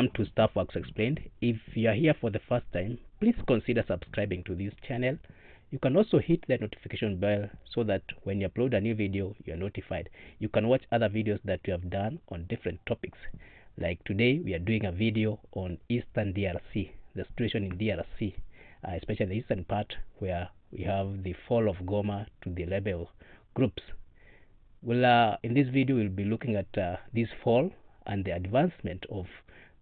Welcome to Staff Works Explained. If you are here for the first time, please consider subscribing to this channel. You can also hit the notification bell so that when you upload a new video, you are notified. You can watch other videos that we have done on different topics. Like today, we are doing a video on Eastern DRC, the situation in DRC, especially the eastern part where we have the fall of Goma to the rebel groups. Well, in this video, we'll be looking at this fall and the advancement of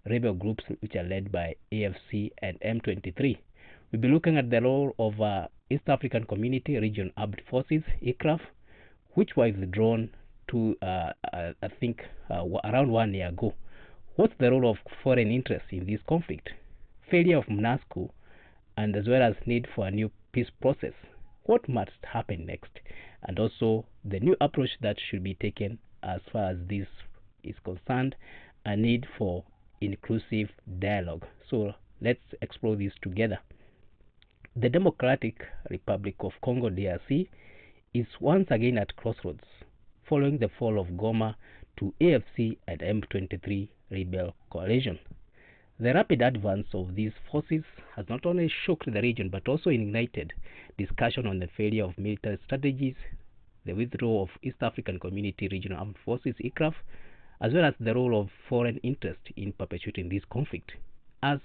rebel groups which are led by AFC and M23. We'll be looking at the role of East African Community Region Armed Forces, ECRAF, which was withdrawn to, I think, around 1 year ago. What's the role of foreign interests in this conflict? Failure of MONUSCO, and as well as need for a new peace process. What must happen next? And also the new approach that should be taken as far as this is concerned, a need for inclusive dialogue. So let's explore this together. The Democratic Republic of Congo, DRC, is once again at crossroads following the fall of Goma to AFC and M23 rebel coalition. The rapid advance of these forces has not only shocked the region but also ignited discussion on the failure of military strategies, the withdrawal of East African Community Regional Armed Forces, ECRAF, as well as the role of foreign interest in perpetuating this conflict. As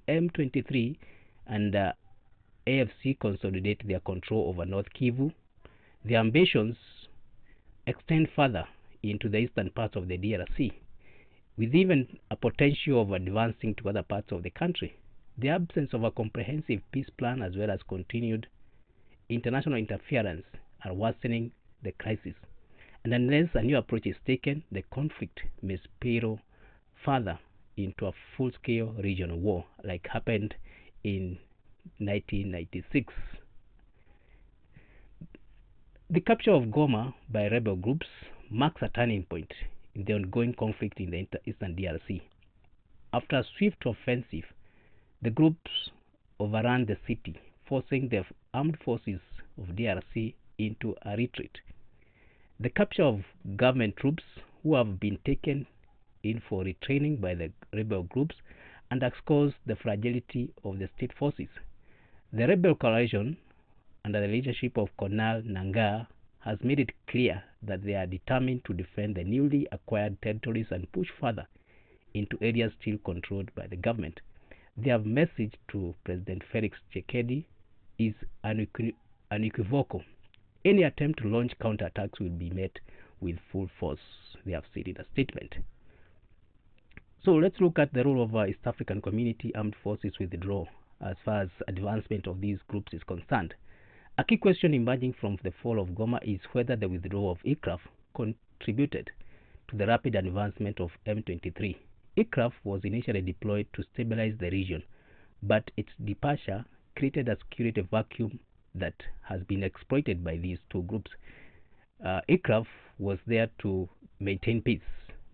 M23 and AFC consolidate their control over North Kivu, their ambitions extend further into the eastern parts of the DRC, with even a potential of advancing to other parts of the country. The absence of a comprehensive peace plan as well as continued international interference are worsening the crisis. And unless a new approach is taken, the conflict may spiral further into a full-scale regional war like happened in 1996. The capture of Goma by rebel groups marks a turning point in the ongoing conflict in the eastern DRC. After a swift offensive, the groups overran the city, forcing the armed forces of DRC into a retreat. The capture of government troops who have been taken in for retraining by the rebel groups underscores the fragility of the state forces. The rebel coalition, under the leadership of Colonel Nangaa, has made it clear that they are determined to defend the newly acquired territories and push further into areas still controlled by the government. Their message to President Felix Tshisekedi is unequivocal. Any attempt to launch counterattacks will be met with full force, they have said in a statement. So let's look at the role of East African Community Armed Forces withdrawal as far as advancement of these groups is concerned. A key question emerging from the fall of Goma is whether the withdrawal of ECRAF contributed to the rapid advancement of M23. ECRAF was initially deployed to stabilize the region, but its departure created a security vacuum that has been exploited by these two groups. ECRAF was there to maintain peace,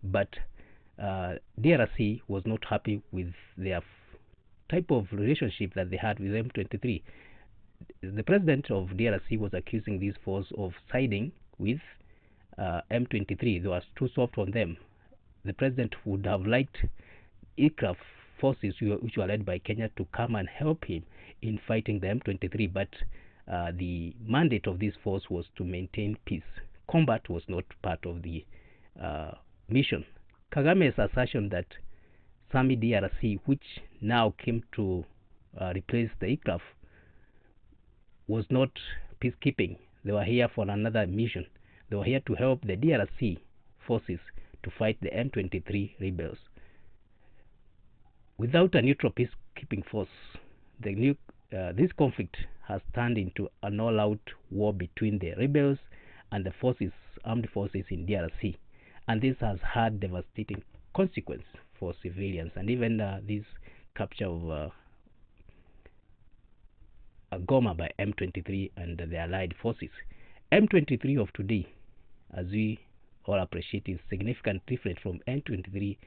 but DRC was not happy with their type of relationship that they had with M23. The president of DRC was accusing these forces of siding with M23. They were too soft on them. The president would have liked ECRAF forces, which were led by Kenya, to come and help him in fighting the M23, but the mandate of this force was to maintain peace. Combat was not part of the mission. Kagame's assertion that SAMI DRC, which now came to replace the ECRAF, was not peacekeeping. They were here for another mission. They were here to help the DRC forces to fight the M23 rebels. Without a neutral peacekeeping force, this conflict has turned into an all-out war between the rebels and the armed forces in DRC, and this has had devastating consequences for civilians. And even this capture of Goma by M23 and the allied forces. M23 of today, as we all appreciate, is significantly different from M23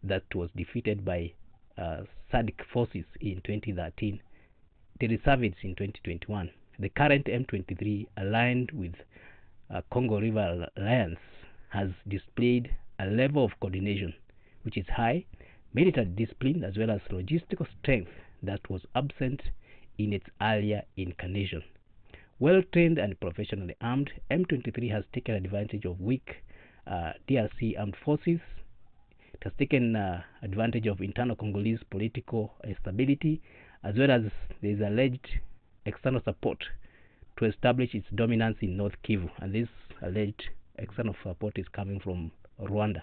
that was defeated by SADC forces in 2013, the reservists in 2021. The current M23, aligned with Congo River Alliance, has displayed a level of coordination which is high, military discipline as well as logistical strength that was absent in its earlier incarnation. Well-trained and professionally armed, M23 has taken advantage of weak DRC armed forces. It has taken advantage of internal Congolese political instability, as well as there is alleged external support to establish its dominance in North Kivu. And this alleged external support is coming from Rwanda,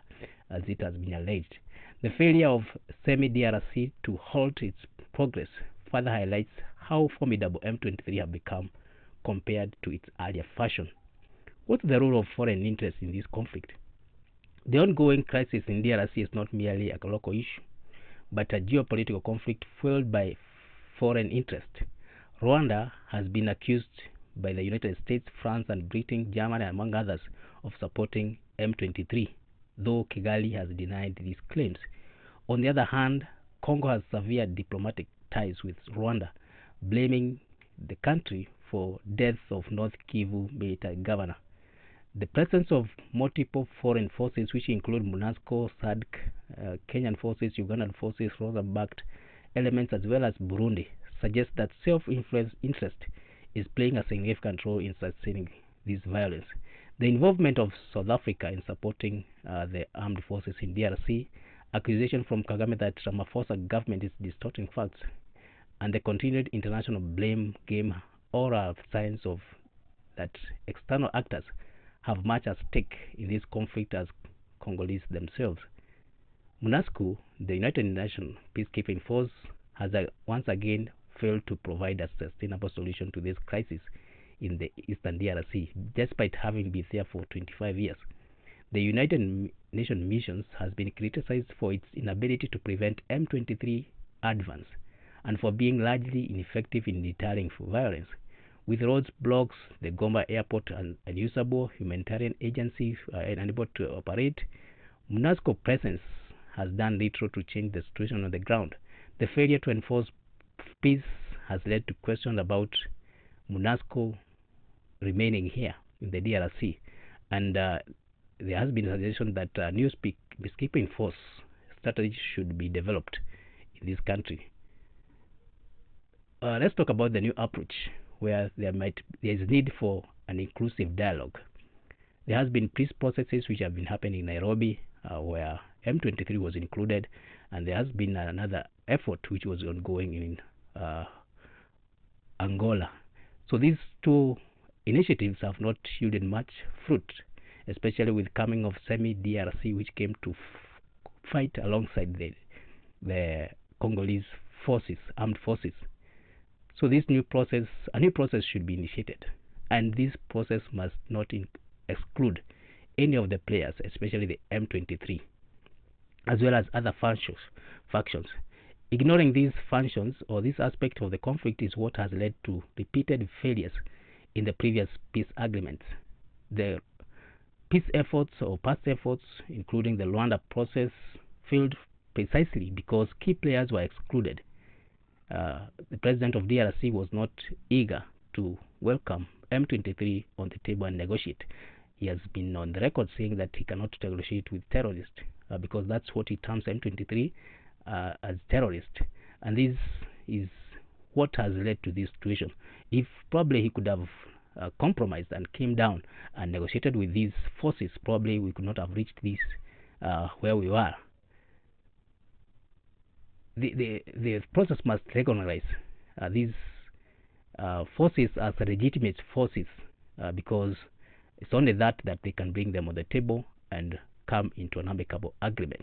as it has been alleged. The failure of semi-DRC to halt its progress further highlights how formidable M23 have become compared to its earlier fashion. What's the role of foreign interests in this conflict? The ongoing crisis in DRC is not merely a local issue, but a geopolitical conflict fueled by foreign interest. Rwanda has been accused by the United States, France, and Britain, Germany, among others, of supporting M23, though Kigali has denied these claims. On the other hand, Congo has severe diplomatic ties with Rwanda, blaming the country for death of North Kivu military governor. The presence of multiple foreign forces, which include MONUSCO, SADC, Kenyan forces, Ugandan forces, Rwanda-backed elements, as well as Burundi, suggests that self-influence interest is playing a significant role in sustaining this violence. The involvement of South Africa in supporting the armed forces in DRC, accusation from Kagame that Ramaphosa government is distorting facts, and the continued international blame game all are signs of that external actors have much at stake in this conflict as Congolese themselves. MONUSCO, the United Nations peacekeeping force, has once again failed to provide a sustainable solution to this crisis in the eastern DRC, despite having been there for 25 years. The United Nations missions has been criticized for its inability to prevent M23 advance and for being largely ineffective in deterring violence. With roads blocks, the Goma airport unusable, humanitarian agencies are unable to operate, MONUSCO presence has done little to change the situation on the ground. The failure to enforce peace has led to questions about MONUSCO remaining here in the DRC, and there has been a suggestion that a new peacekeeping force strategy should be developed in this country. Let's talk about the new approach, where there is need for an inclusive dialogue. There has been peace processes which have been happening in Nairobi, where M23 was included, and there has been another effort which was ongoing in Angola. So these two initiatives have not yielded much fruit, especially with coming of semi-DRC, which came to fight alongside the Congolese forces, armed forces. So this a new process should be initiated, and this process must not exclude any of the players, especially the M23, as well as other factions. Ignoring these functions or this aspect of the conflict is what has led to repeated failures in the previous peace agreements. The peace efforts or past efforts, including the Rwanda process, failed precisely because key players were excluded. The president of DRC was not eager to welcome M23 on the table and negotiate. He has been on the record saying that he cannot negotiate with terrorists because that's what he terms M23 as terrorists. And this is what has led to this situation. If probably he could have compromised and came down and negotiated with these forces, probably we could not have reached this where we are. The process must recognize these forces as legitimate forces because it's only that they can bring them on the table and come into an amicable agreement.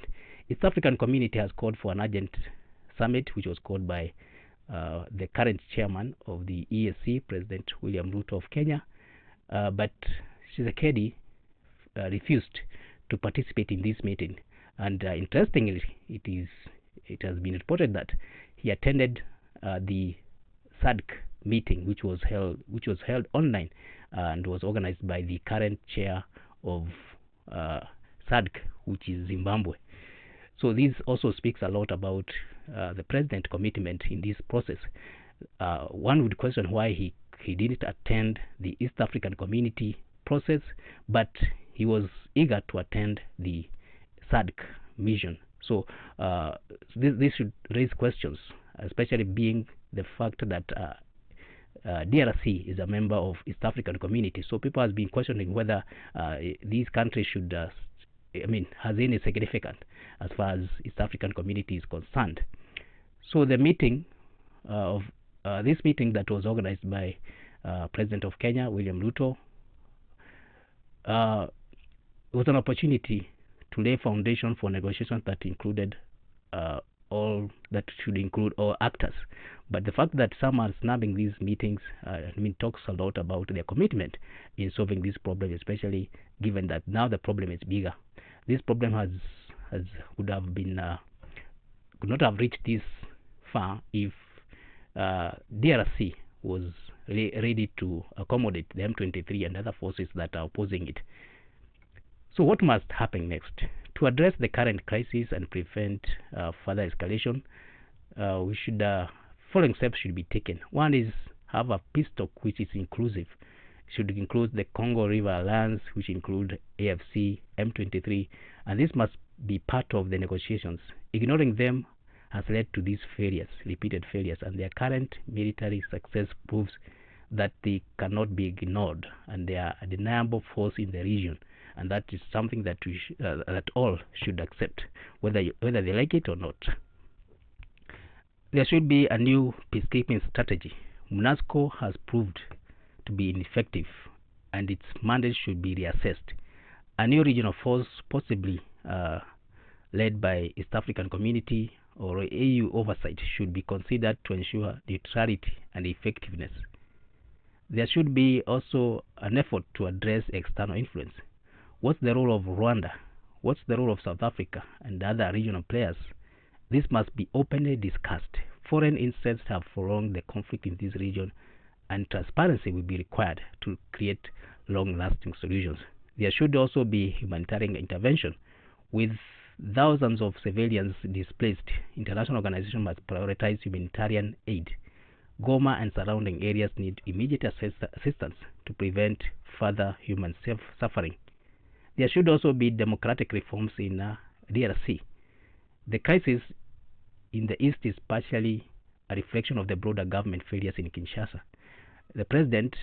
East African community has called for an urgent summit, which was called by the current chairman of the EAC, President William Ruto of Kenya, but Tshisekedi refused to participate in this meeting. And interestingly, it has been reported that he attended the SADC meeting, which was held online and was organized by the current chair of SADC, which is Zimbabwe. So this also speaks a lot about the president's commitment in this process. One would question why he didn't attend the East African community process, but he was eager to attend the SADC mission So this should raise questions, especially being the fact that DRC is a member of East African Community. So people have been questioning whether these countries should, has any significance as far as East African Community is concerned. So the meeting this meeting that was organized by President of Kenya, William Ruto, was an opportunity to lay foundation for negotiations that included should include all actors. But the fact that some are snubbing these meetings talks a lot about their commitment in solving this problem, especially given that now the problem is bigger. This problem could not have reached this far if DRC was ready to accommodate the M23 and other forces that are opposing it. So what must happen next? To address the current crisis and prevent further escalation, following steps should be taken. One is have a peace talk which is inclusive. It should include the Congo River Alliance, which include AFC, M23, and this must be part of the negotiations. Ignoring them has led to these failures, repeated failures, and their current military success proves that they cannot be ignored, and they are a deniable force in the region, and that is something that that all should accept, whether they like it or not. There should be a new peacekeeping strategy. MONUSCO has proved to be ineffective, and its mandate should be reassessed. A new regional force, possibly led by East African Community or AU oversight, should be considered to ensure neutrality and effectiveness. There should be also an effort to address external influence. What's the role of Rwanda? What's the role of South Africa and other regional players? This must be openly discussed. Foreign interests have prolonged the conflict in this region, and transparency will be required to create long-lasting solutions. There should also be humanitarian intervention. With thousands of civilians displaced, international organizations must prioritize humanitarian aid. Goma and surrounding areas need immediate assistance to prevent further human suffering. There should also be democratic reforms in DRC. The crisis in the east is partially a reflection of the broader government failures in Kinshasa. The President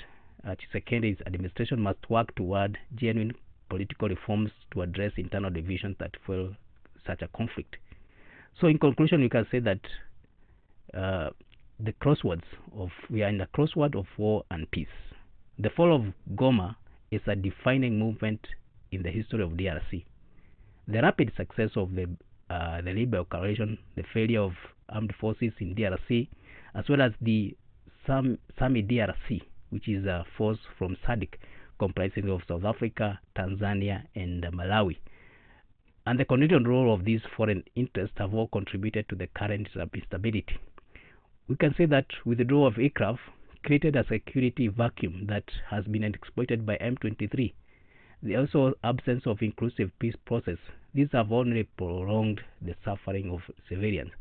Tshisekedi's administration must work toward genuine political reforms to address internal divisions that fuel such a conflict. So in conclusion, you can say that we are in the crossword of war and peace. The fall of Goma is a defining movement in the history of DRC. The rapid success of the Liberal Coalition, the failure of armed forces in DRC, as well as the SAMI DRC, which is a force from SADC comprising of South Africa, Tanzania, and Malawi, and the continued role of these foreign interests have all contributed to the current instability. We can say that withdrawal of aircraft created a security vacuum that has been exploited by M23. The also absence of inclusive peace process. These have only prolonged the suffering of civilians.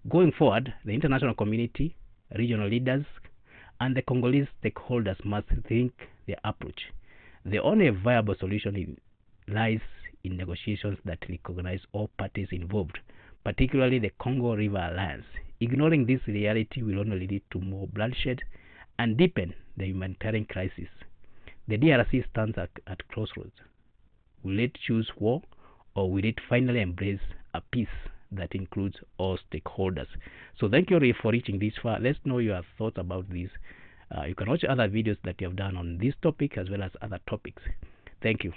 Going forward, the international community, regional leaders, and the Congolese stakeholders must rethink their approach. The only viable solution lies in negotiations that recognize all parties involved, particularly the Congo River Alliance. Ignoring this reality will only lead to more bloodshed and deepen the humanitarian crisis. The DRC stands at crossroads. Will it choose war, or will it finally embrace a peace that includes all stakeholders? So thank you for reaching this far. Let's know your thoughts about this. You can watch other videos that you have done on this topic as well as other topics. Thank you.